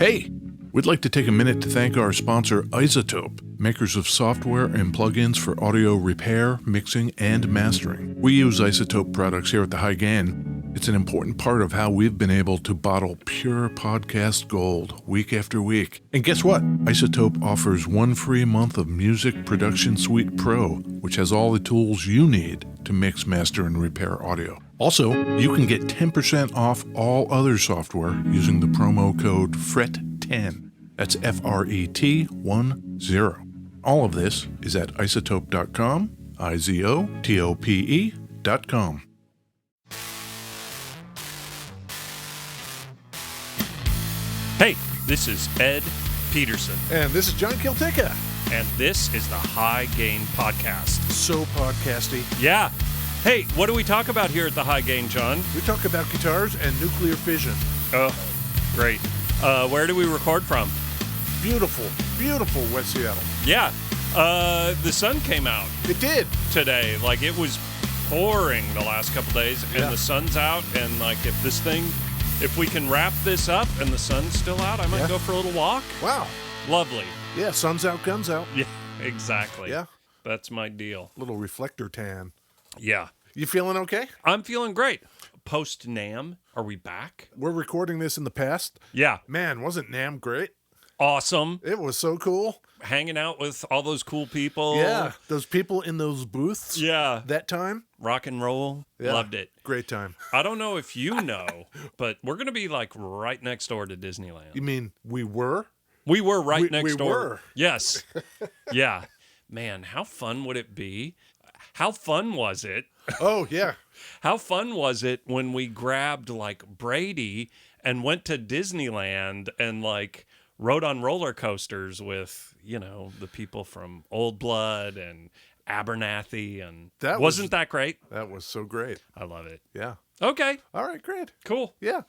Hey, we'd like to take a minute to thank our sponsor, Isotope, makers of software and plugins for audio repair, mixing, and mastering. We use Isotope products here at the High Gain. It's an important part of how we've been able to bottle pure podcast gold week after week. And guess what? Isotope offers 1 free month of Music Production Suite Pro, which has all the tools you need to mix, master, and repair audio. Also, you can get 10% off all other software using the promo code FRET10. That's FRET10. All of this is at isotope.com, IZOTOPE.com. Hey, this is Ed Peterson. And this is John Kiltica. And this is the High Gain Podcast. So podcasty. Yeah. Hey, what do we talk about here at the High Gain, John? We talk about guitars and nuclear fission. Oh, great. Where do we record from? Beautiful, beautiful West Seattle. Yeah. The sun came out. It did. Today. Like, it was pouring the last couple days, and the sun's out, and, like, if we can wrap this up and the sun's still out, I might go for a little walk. Wow. Lovely. Yeah, sun's out, guns out. Yeah, exactly. Yeah. That's my deal. Little reflector tan. Yeah. You feeling okay? I'm feeling great. Post-NAMM, are we back? We're recording this in the past. Yeah. Man, wasn't NAMM great? Awesome. It was so cool. Hanging out with all those cool people. Yeah, those people in those booths. Yeah. That time. Rock and roll. Yeah. Loved it. Great time. I don't know if you know, but we're going to be like right next door to Disneyland. You mean we were? We were right next door. We were. Yes. Yeah. Man, how fun would it be? How fun was it? Oh, yeah. How fun was it when we grabbed like Brady and went to Disneyland and like rode on roller coasters with, you know, the people from Old Blood and Abernathy, and wasn't that great? That was so great. I love it. Yeah. Okay. All right, great. Cool. Yeah.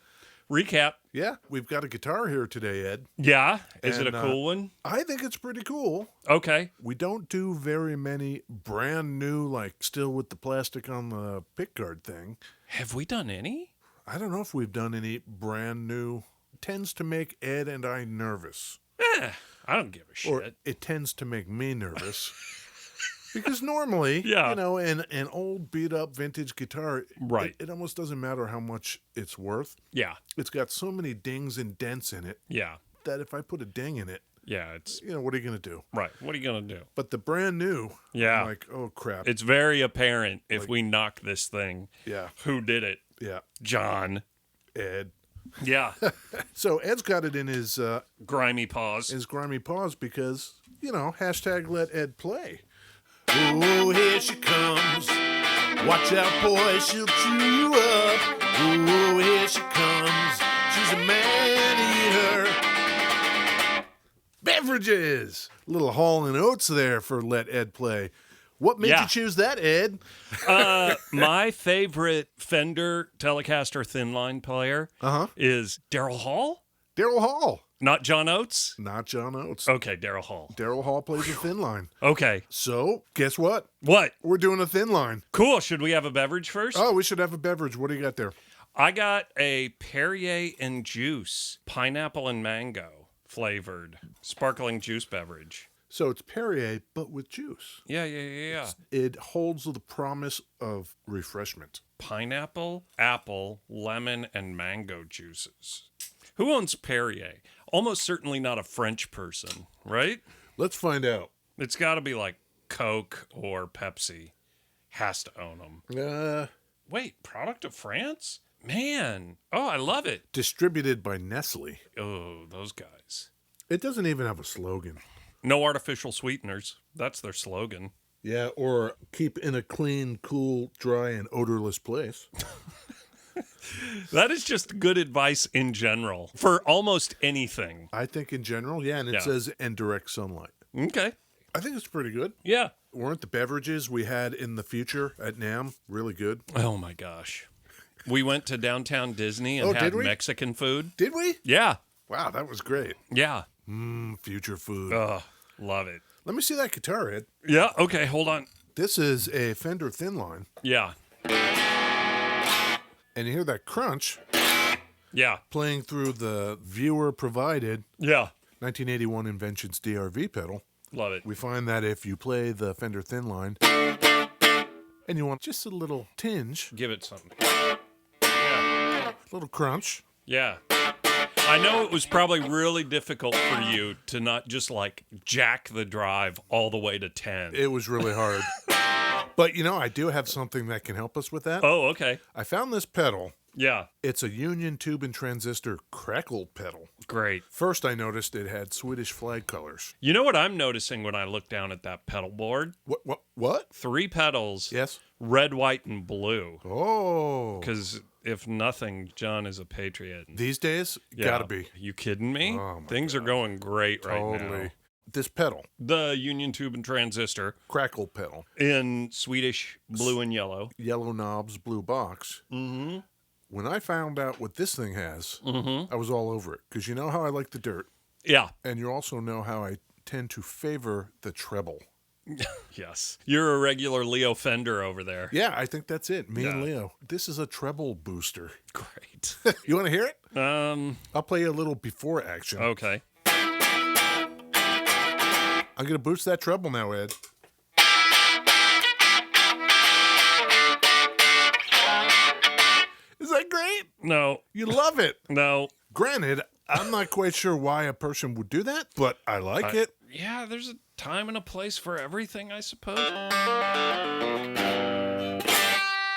Recap. Yeah. We've got a guitar here today, Ed. Yeah. Is it And, a cool one? I think it's pretty cool. Okay. We don't do very many brand new, like still with the plastic on the pickguard thing. Have we done any? I don't know if we've done any brand new. It tends to make Ed and I nervous. I don't give a shit. Or it tends to make me nervous. Because normally, Yeah. you know, an old beat-up vintage guitar, Right. it almost doesn't matter how much it's worth. Yeah. It's got so many dings and dents in it Yeah. that if I put a ding in it, Yeah. It's you know, what are you going to do? right. What are you going to do? But the brand new, Yeah. I'm like, oh, crap. It's very apparent if we knock this thing. Yeah. Who did it? Yeah. John. Ed. Yeah. So Ed's got it in his Grimy paws. grimy paws because, you know, hashtag let Ed play. Ooh, here she comes. Watch out, boy, she'll chew you up. Ooh, here she comes. She's a man-eater. Beverages. Little Hall & Oates there for let Ed play. What made you choose that, Ed? My favorite Fender Telecaster Thinline player is Daryl Hall. Daryl Hall. Not John Oates? Not John Oates. Okay, Daryl Hall. Daryl Hall plays a thin line. Okay. So, guess what? What? We're doing a thin line. Cool. Should we have a beverage first? Oh, we should have a beverage. What do you got there? I got a Perrier and Juice, pineapple and mango flavored sparkling juice beverage. So it's Perrier, but with juice. Yeah. It holds the promise of refreshment. Pineapple, apple, lemon, and mango juices. Who owns Perrier? Almost certainly not a French person, right? Let's find out. It's got to be like Coke or Pepsi. Has to own them. Wait, product of France? Man. Oh, I love it. Distributed by Nestle. Oh, those guys. It doesn't even have a slogan. No artificial sweeteners. That's their slogan. Yeah, or keep in a clean, cool, dry, and odorless place. That is just good advice in general for almost anything. I think in general, yeah, and it says and direct sunlight. Okay. I think it's pretty good. Yeah. Weren't the beverages we had in the future at NAMM really good? Oh, my gosh. We went to downtown Disney and had Mexican food. Did we? Yeah. Wow, that was great. Yeah. Future food. Oh, love it. Let me see that guitar, Ed. Yeah. Okay. Hold on. This is a Fender Thinline. Yeah. And you hear that crunch. Yeah. playing through the viewer-provided Yeah. 1981 Inventions DRV pedal. Love it. We find that if you play the Fender Thinline and you want just a little tinge, Give it something. Yeah. a little crunch, Yeah. I know it was probably really difficult for you to not just like jack the drive all the way to 10. it was really hard. But, I do have something that can help us with that. Oh, okay. I found this pedal. Yeah. It's a Union Tube and Transistor Crackle pedal. Great. First, I noticed it had Swedish flag colors. You know what I'm noticing when I look down at that pedal board? What? 3 pedals. Yes. Red, white, and blue. Oh. Because if nothing, John is a patriot. These days, gotta be. You kidding me? Oh, my Things are going great right now. Totally. This pedal, The Union Tube and Transistor Crackle pedal, in Swedish blue and yellow. yellow knobs, blue box. Mm-hmm. When I found out what this thing has, Mm-hmm. I was all over it. Because you know how I like the dirt, Yeah. and you also know how I tend to favor the treble. Yes. You're a regular Leo Fender over there. Yeah, I think that's it. Me and Yeah. Leo. This is a treble booster. Great. You want to hear it? Um. I'll play you a little before action. Okay. I'm going to boost that treble now, Ed. Is that great? No. You love it. No. Granted, I'm not quite sure why a person would do that, but I like it. Yeah, there's a time and a place for everything, I suppose.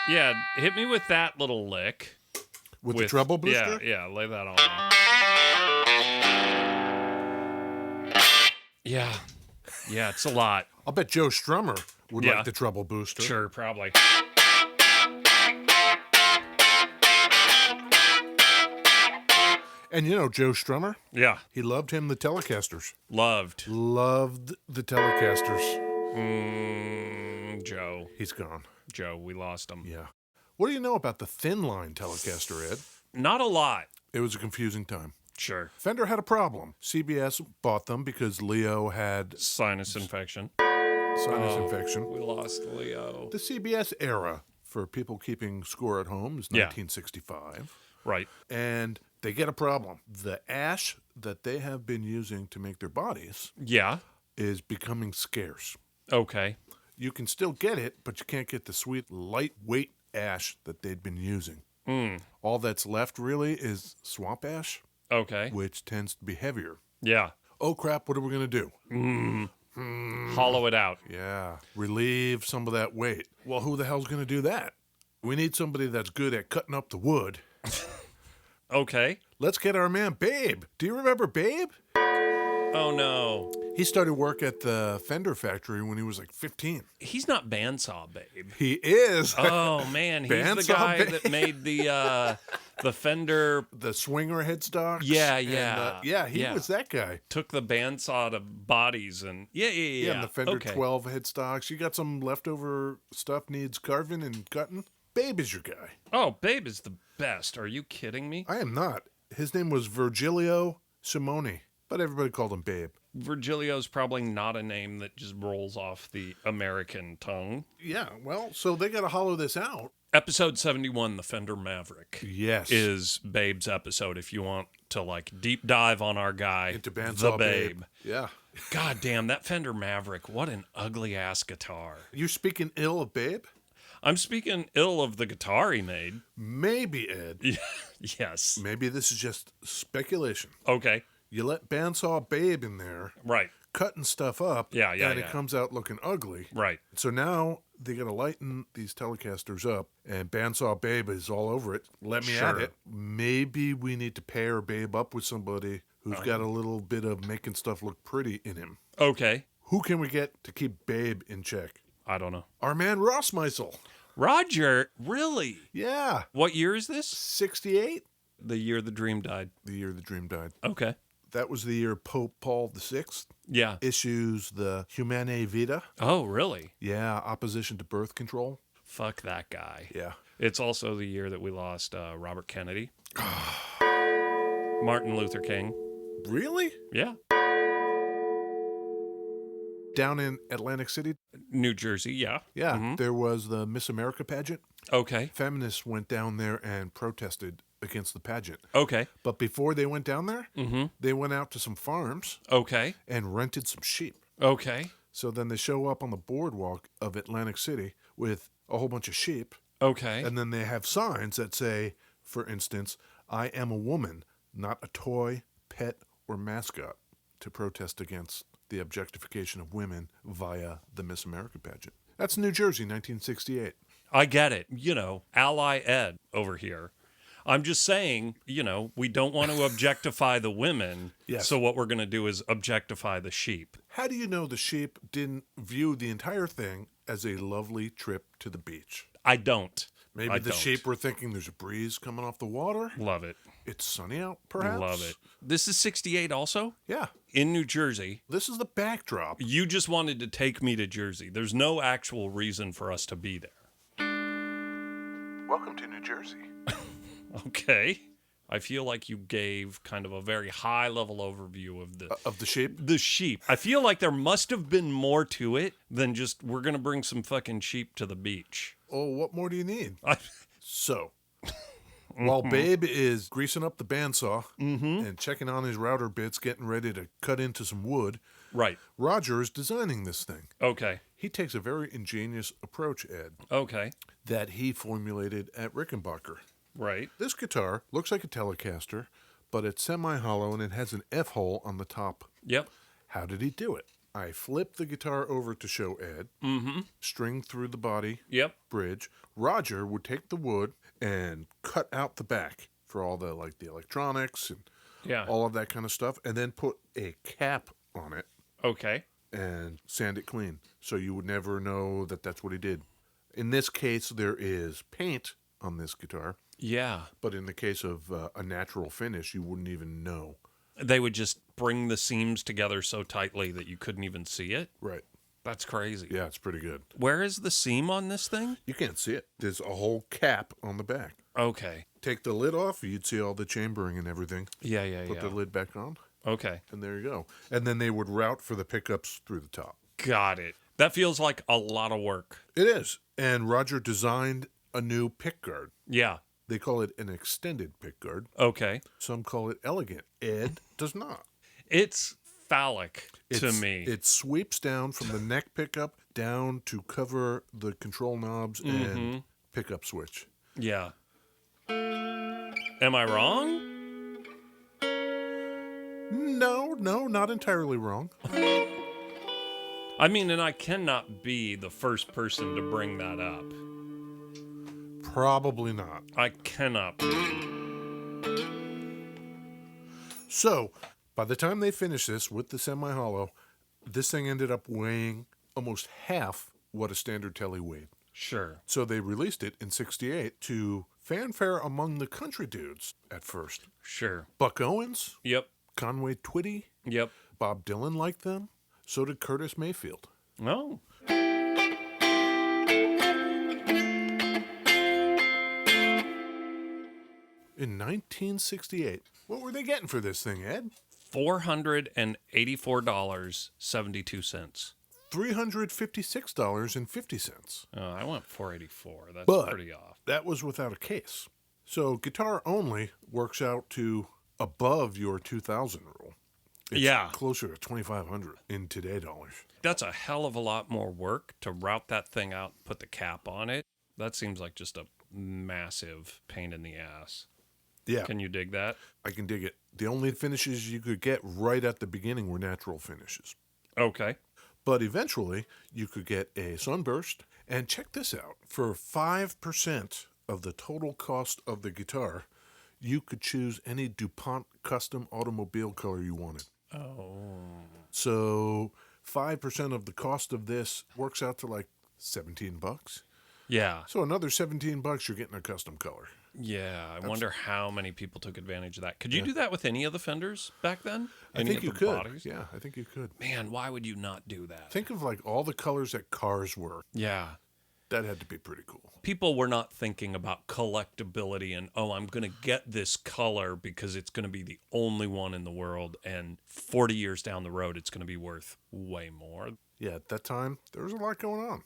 Yeah, hit me with that little lick. With the treble booster? Yeah, lay that on. Yeah. Yeah, it's a lot. I'll bet Joe Strummer would Yeah. like the treble booster. Sure, probably. And Joe Strummer, Yeah, he loved the Telecasters. loved. Loved the Telecasters. Joe. He's gone. Joe, we lost him. Yeah. What do you know about the Thinline Telecaster, Ed? Not a lot. It was a confusing time. Sure. Fender had a problem. CBS bought them because Leo had Sinus infection. sinus infection. We lost Leo. The CBS era for people keeping score at home is Yeah. 1965. Right. And they get a problem. The ash that they have been using to make their bodies Yeah. is becoming scarce. Okay. You can still get it, but you can't get the sweet, lightweight ash that they'd been using. All that's left really is swamp ash, Okay. which tends to be heavier. Yeah. Oh, crap, what are we going to do? Hollow it out. Yeah, relieve some of that weight. Well, who the hell's going to do that? We need somebody that's good at cutting up the wood. Okay. Let's get our man Babe. Do you remember Babe? Oh, no. He started work at the Fender factory when he was like 15. He's not Bandsaw Babe. He is. Oh, man. He's the Bandsaw guy Babe. that made the Fender, The swinger headstocks. Yeah, and, yeah. he Yeah. was that guy. took the bandsaw to bodies and... Yeah. And the Fender Okay. 12 headstocks. You got some leftover stuff needs carving and cutting? Babe is your guy. Oh, Babe is the best. Are you kidding me? I am not. His name was Virgilio Simone, but everybody called him Babe. Virgilio's probably not a name that just rolls off the American tongue. Yeah, well, so they got to hollow this out. Episode 71, The Fender Maverick, Yes. is Babe's episode if you want to, like, deep dive on our guy, Into the Bandsaw Babe. Yeah. God damn, that Fender Maverick, what an ugly-ass guitar. You speaking ill of Babe? I'm speaking ill of the guitar he made. Maybe, Ed. Yes. Maybe this is just speculation. Okay. You let Bandsaw Babe in there, Right. cutting stuff up, Yeah, and it comes out looking ugly. Right. So now they got to lighten these Telecasters up, and Bandsaw Babe is all over it. Let me at Sure. it. Maybe we need to pair Babe up with somebody who's got a little bit of making stuff look pretty in him. Okay. Who can we get to keep Babe in check? I don't know. Our man Ross Meisel. Roger, really? Yeah. What year is this? 68? The year the dream died. The year the dream died. Okay. That was the year Pope Paul VI Yeah. issues the Humanae Vitae. Oh, really? Yeah, opposition to birth control. Fuck that guy. Yeah. It's also the year that we lost Robert Kennedy. Martin Luther King. Really? Yeah. Down in Atlantic City? New Jersey, yeah. Yeah, there was the Miss America pageant. Okay. Feminists went down there and protested against the pageant. Okay. But before they went down there, they went out to some farms Okay. and rented some sheep. Okay. So then they show up on the boardwalk of Atlantic City with a whole bunch of sheep. Okay. And then they have signs that say, for instance, I am a woman, not a toy, pet, or mascot, to protest against the objectification of women via the Miss America pageant. That's New Jersey, 1968. I get it. Ally Ed over here. I'm just saying, we don't want to objectify the women. Yes. So what we're going to do is objectify the sheep. How do you know the sheep didn't view the entire thing as a lovely trip to the beach? I don't. Maybe the sheep were thinking there's a breeze coming off the water. Love it. It's sunny out, perhaps. Love it. This is 68 also? Yeah. In New Jersey. This is the backdrop. You just wanted to take me to Jersey. There's no actual reason for us to be there. Welcome to New Jersey. Okay. I feel like you gave kind of a very high-level overview Of the sheep? The sheep. I feel like there must have been more to it than just we're going to bring some fucking sheep to the beach. Oh, what more do you need? So, while Babe is greasing up the bandsaw and checking on his router bits, getting ready to cut into some wood, Right. Roger is designing this thing. Okay. He takes a very ingenious approach, Ed, Okay. that he formulated at Rickenbacker. Right. This guitar looks like a Telecaster, but it's semi-hollow and it has an F-hole on the top. Yep. How did he do it? I flipped the guitar over to show Ed, string through the body, Yep. bridge. Roger would take the wood and cut out the back for all the the electronics and Yeah. all of that kind of stuff, and then put a cap on it Okay. and sand it clean, so you would never know that that's what he did. In this case, there is paint on this guitar, Yeah. but in the case of a natural finish, you wouldn't even know. They would just bring the seams together so tightly that you couldn't even see it. Right. That's crazy. Yeah, it's pretty good. Where is the seam on this thing? You can't see it. There's a whole cap on the back. Okay. Take the lid off, you'd see all the chambering and everything. Yeah. Put the lid back on, Okay. and there you go. And then they would route for the pickups through the top. Got it. That feels like a lot of work. It is. And Roger designed a new pickguard. Yeah. They call it an extended pickguard. Okay. Some call it elegant. Ed does not. It's phallic to me. It sweeps down from the neck pickup down to cover the control knobs and pickup switch. Yeah. Am I wrong? No, not entirely wrong. I mean, and I cannot be the first person to bring that up. Probably not. I cannot be. So, by the time they finished this with the semi-hollow, this thing ended up weighing almost half what a standard Tele weighed. Sure. So they released it in 68 to fanfare among the country dudes at first. Sure. Buck Owens, Yep. Conway Twitty, Yep. Bob Dylan liked them. So did Curtis Mayfield. Oh. In 1968, what were they getting for this thing, Ed? $484.72. $356.50. Oh, I went 484. That's But pretty off. that was without a case. So guitar only works out to above your 2,000 rule. It's Yeah. closer to 2,500 in today dollars. That's a hell of a lot more work to route that thing out, put the cap on it. That seems like just a massive pain in the ass. Yeah, Can you dig that? I can dig it. The only finishes you could get right at the beginning were natural finishes. Okay. But eventually, you could get a sunburst. And check this out. For 5% of the total cost of the guitar, you could choose any DuPont custom automobile color you wanted. Oh. So 5% of the cost of this works out to like $17. Yeah. So another $17, you're getting a custom color. Yeah. I wonder how many people took advantage of that. Could you do that with any of the Fenders back then? I Any think of you the could. bodies? Yeah, I think you could. Man, why would you not do that? Think of like all the colors that cars were. Yeah. That had to be pretty cool. People were not thinking about collectability and, oh, I'm going to get this color because it's going to be the only one in the world. And 40 years down the road, it's going to be worth way more. Yeah, at that time, there was a lot going on.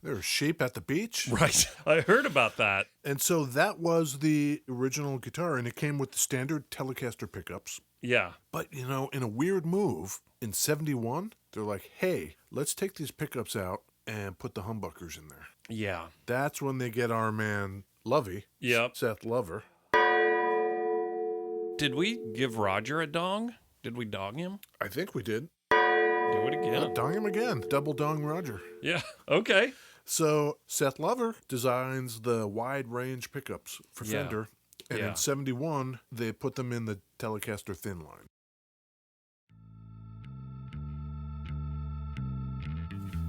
There's sheep at the beach. Right. I heard about that. And so that was the original guitar, and it came with the standard Telecaster pickups. Yeah. But, in a weird move, in 71, they're like, hey, let's take these pickups out and put the humbuckers in there. Yeah. That's when they get our man Lovey, Yep. Seth Lover. Did we give Roger a dong? Did we dong him? I think we did. Do it again. Dong him again. Double dong Roger. Yeah. Okay. So Seth Lover designs the wide range pickups for Yeah. Fender. And Yeah. in 71, they put them in the Telecaster Thinline.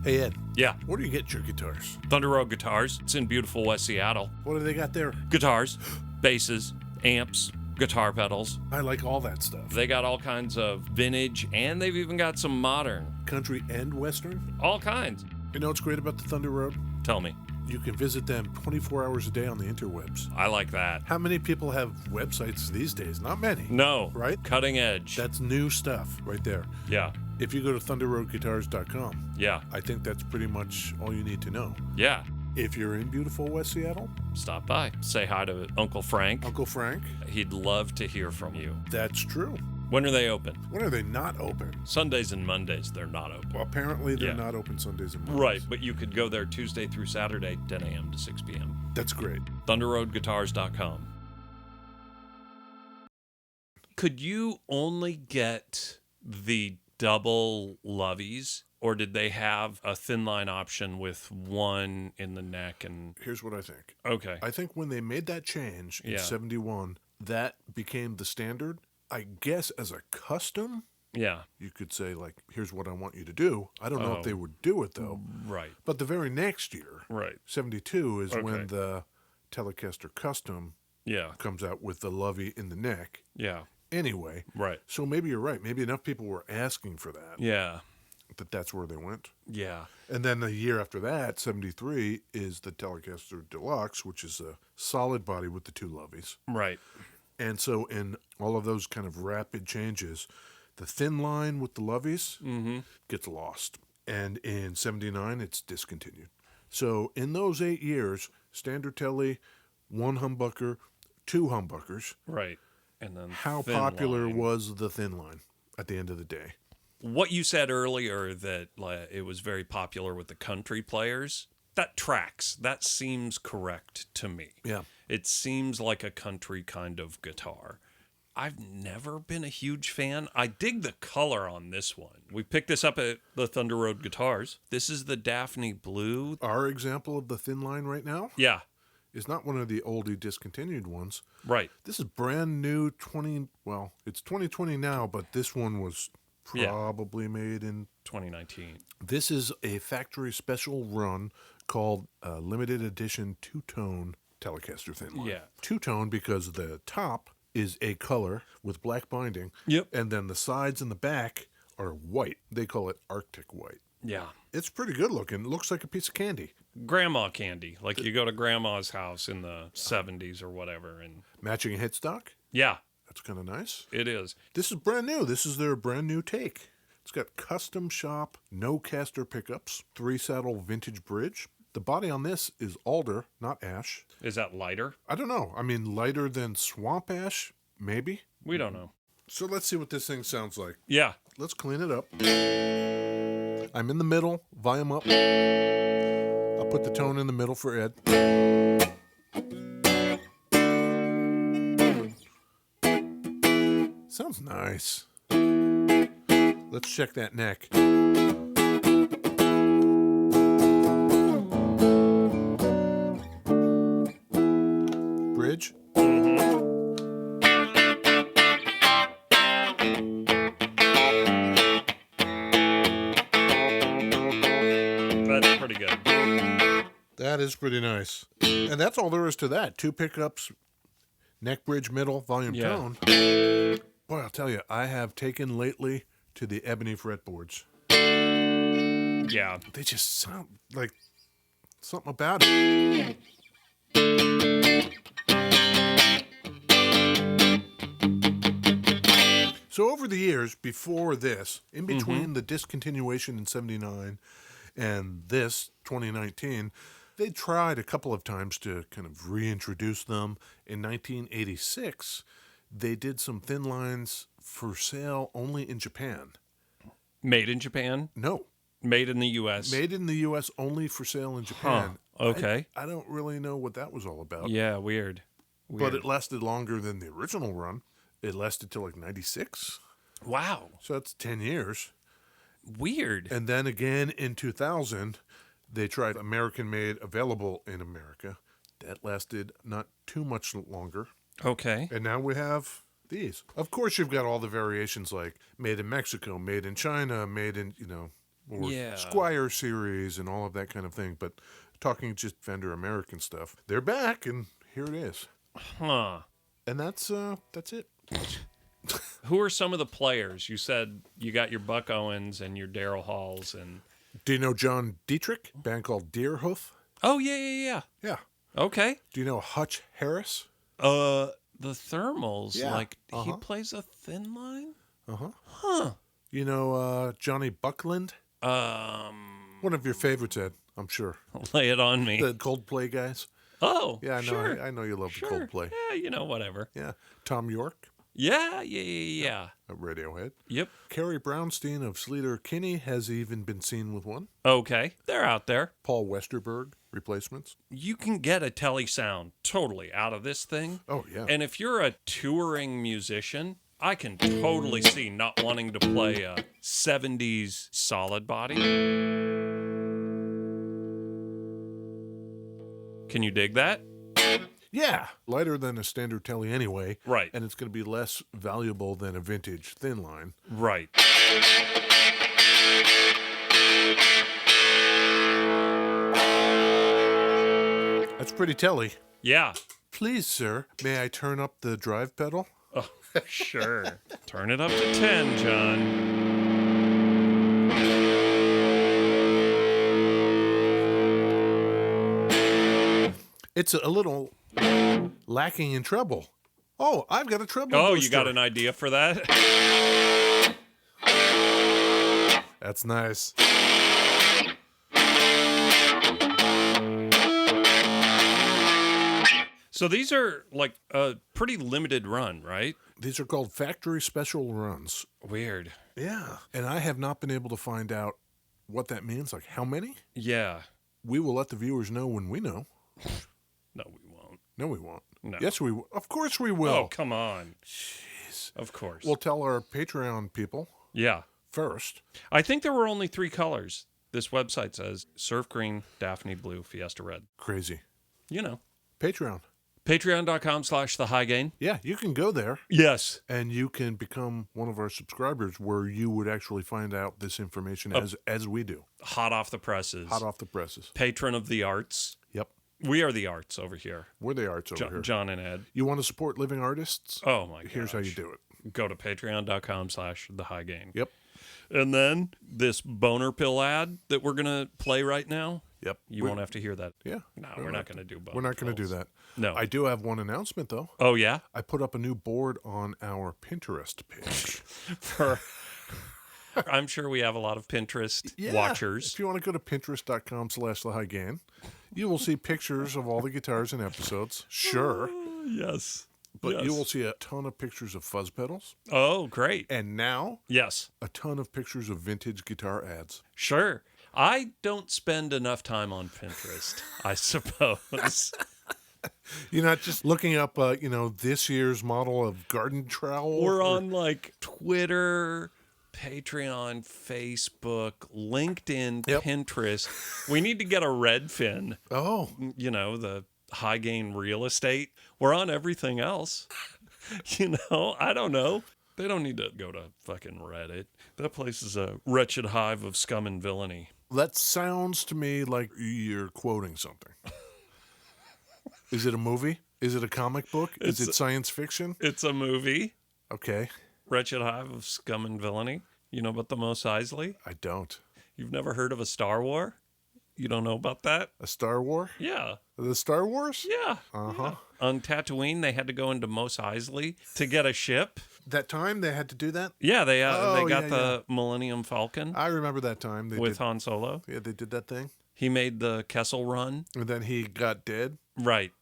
Hey, Ed, Yeah. where do you get your guitars? Thunder Road Guitars. It's in beautiful West Seattle. What do they got there? Guitars, basses, amps, guitar pedals. I like all that stuff. They got all kinds of vintage, and they've even got some modern. Country and Western. All kinds. You know what's great about the Thunder Road? Tell me. You can visit them 24 hours a day on the interwebs. I like that. How many people have websites these days? Not many. No. Right? Cutting edge. That's new stuff right there. Yeah. If you go to thunderroadguitars.com, Yeah. I think that's pretty much all you need to know. Yeah. If you're in beautiful West Seattle, Stop by. Say hi to Uncle Frank. Uncle Frank, He'd love to hear from you. that's true. When are they open? When are they not open? Sundays and Mondays, they're not open. Well, apparently they're Yeah. not open Sundays and Mondays. Right, but you could go there Tuesday through Saturday, 10 a.m. to 6 p.m. That's great. ThunderRoadGuitars.com. Could you only get the double loveys, or did they have a thin line option with one in the neck? And Here's what I think. okay, I think when they made that change in Yeah. 71, that became the standard. I guess as a custom, yeah, you could say, like, here's what I want you to do. I don't know Oh. if they would do it, though. right, But the very next year, right, 72, is Okay. when the Telecaster Custom yeah, comes out with the Lovey in the neck. yeah, Anyway, right, so maybe you're right. Maybe enough people were asking for that, yeah, that's where they went. yeah, And then the year after that, 73, is the Telecaster Deluxe, which is a solid body with the two Loveys. right, And so in all of those kind of rapid changes, the thin line with the Loveys gets lost. And in 79, it's discontinued. So in those 8 years, standard Tele, one humbucker, two humbuckers. right. And then How thin popular line. was the thin line at the end of the day? What you said earlier that it was very popular with the country players, that tracks. That seems correct to me. Yeah. It seems like a country kind of guitar. I've never been a huge fan. I dig the color on this one. We picked this up at the Thunder Road Guitars. This is the Daphne Blue. Our example of the thin line right now Yeah, is not one of the oldie discontinued ones. right. This is brand new it's 2020 now, but this one was Yeah. probably made in 2019. This is a factory special run called limited edition two-tone Telecaster Thinline. Yeah. Two-tone because the top is a color with black binding. Yep. And then the sides and the back are white. They call it Arctic white. Yeah. It's pretty good looking. It looks like a piece of candy. Grandma candy. Like you go to grandma's house in the 70s or whatever. And Matching headstock. yeah, That's kind of nice. it is. This is brand new. This is their brand new take. It's got custom shop, no caster pickups, 3-saddle vintage bridge. The body on this is alder, not ash. Is that lighter? I don't know. I mean, lighter than swamp ash, maybe. We don't know. So let's see what this thing sounds like. Yeah. Let's clean it up. I'm in the middle, volume up. I'll put the tone in the middle for Ed. Sounds nice. Let's check that neck. Bridge. That's pretty good. That is pretty nice. And that's all there is to that. 2 pickups, neck bridge, middle, volume, Yeah. tone. Boy, I'll tell you, I have taken lately to the ebony fretboards. Yeah. They just sound like something about it. So over the years, before this, in between the discontinuation in 79 and this 2019. They tried a couple of times to kind of reintroduce them. In 1986, they did some thin lines for sale only in Japan. Made in Japan? No. Made in the U.S.? Made in the U.S. only for sale in Japan. Okay. I don't really know what that was all about. Yeah, weird. But it lasted longer than the original run. It lasted till like 96. Wow. So that's 10 years. Weird. And then again in 2000, they tried American Made available in America. That lasted not too much longer. Okay. And now we have these. Of course, you've got all the variations like made in Mexico, made in China, made in, or Squire series and all of that kind of thing. But talking just Fender American stuff, they're back and here it is. Huh. And that's it. Who are some of the players? You said you got your Buck Owens and your Daryl Halls and... Do you know John Dietrich? A band called Deerhoof? Oh, yeah. Yeah. Okay. Do you know Hutch Harris? The Thermals. Yeah. Like, he plays a thin line? Uh-huh. Huh. You know Johnny Buckland? One of your favorites, Ed, I'm sure. Lay it on me. The Coldplay guys? Oh, Yeah, I know. sure. I know you love Sure. the Coldplay. Yeah, whatever. Yeah. Tom York Yeah. of Radiohead. Yep. Kerry Brownstein of Sleater Kinney has even been seen with one. Okay. They're out there. Paul Westerberg replacements. You can get a tele sound totally out of this thing. Oh, yeah. And if you're a touring musician, I can totally see not wanting to play a 70s solid body. Can you dig that? Yeah. Lighter than a standard telly anyway. Right. And it's going to be less valuable than a vintage thin line. Right. That's pretty telly. Yeah. Please, sir, may I turn up the drive pedal? Oh, sure. Turn it up to 10, John. It's a little lacking in treble. Oh, I've got a treble Oh, booster. you got an idea for that? That's nice. So these are like a pretty limited run, right? These are called factory special runs. Weird. Yeah. And I have not been able to find out what that means. Like, how many? Yeah. We will let the viewers know when we know. No, we won't. No, we won't. No. Yes, we will. Of course we will. Oh, come on. Jeez. Of course. We'll tell our Patreon people yeah. first. I think there were only 3 colors. This website says surf green, Daphne blue, Fiesta red. Crazy. You know. Patreon. Patreon.com/thehighgain. Yeah, you can go there Yes. and you can become one of our subscribers where you would actually find out this information as we do. Hot off the presses. Hot off the presses. Patron of the arts. Yep. We are the arts over here. We're the arts over here. John and Ed. You want to support living artists? Oh, my god. Here's how you do it. Go to patreon.com/thehighgain. Yep. And then this boner pill ad that we're going to play right now. Yep. You won't have to hear that. Yeah. No, we're not going to do boner We're not going to do pills. that. No. I do have one announcement, though. Oh, yeah? I put up a new board on our Pinterest page. I'm sure we have a lot of Pinterest watchers. If you want to go to pinterest.com/thehighgain, you will see pictures of all the guitars and episodes. Sure. Yes. But Yes. you will see a ton of pictures of fuzz pedals. Oh, great. And now, Yes. a ton of pictures of vintage guitar ads. Sure. I don't spend enough time on Pinterest, I suppose. You're not just looking up, this year's model of garden trowel. We're on like Twitter, Patreon, Facebook, LinkedIn, Yep. Pinterest. We need to get a Redfin, Oh, the high gain real estate. We're on everything else. I don't know. They don't need to go to fucking Reddit. That place is a wretched hive of scum and villainy. that sounds to me like you're quoting something. Is it a movie? Is it a comic book? Is it science fiction? It's a movie. Okay. Wretched hive of scum and villainy. You know about the Mos Eisley? I don't. You've never heard of a Star War? You don't know about that? A Star War? Yeah. The Star Wars? Yeah. Uh-huh. Yeah. On Tatooine, they had to go into Mos Eisley to get a ship. That time they had to do that? Yeah, they Oh, got yeah, the Millennium Falcon I remember that time. They with did, Han Solo. yeah, they did that thing. He made the Kessel Run. And then he got dead. Right.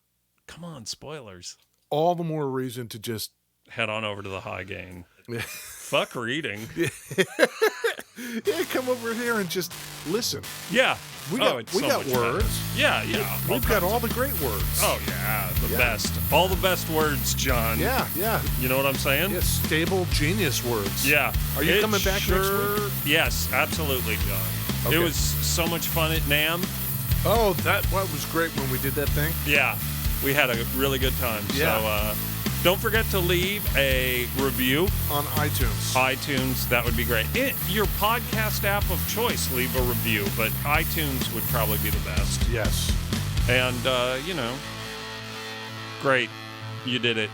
Come on, spoilers. All the more reason to just Head on over to the high gain. Fuck reading. come over here and just listen. Yeah. We got it's so words. much better. Yeah. We've got all the great words. Oh, yeah. The best. All the best words, John. Yeah. You know what I'm saying? Yeah, stable genius words. Yeah. Are you coming back next week? Yes, absolutely, John. Okay. It was so much fun at NAMM. Oh, that was great when we did that thing. Yeah. We had a really good time. Yeah. So don't forget to leave a review On iTunes. That would be great. Your podcast app of choice, leave a review, but iTunes would probably be the best. Yes. And, great. You did it.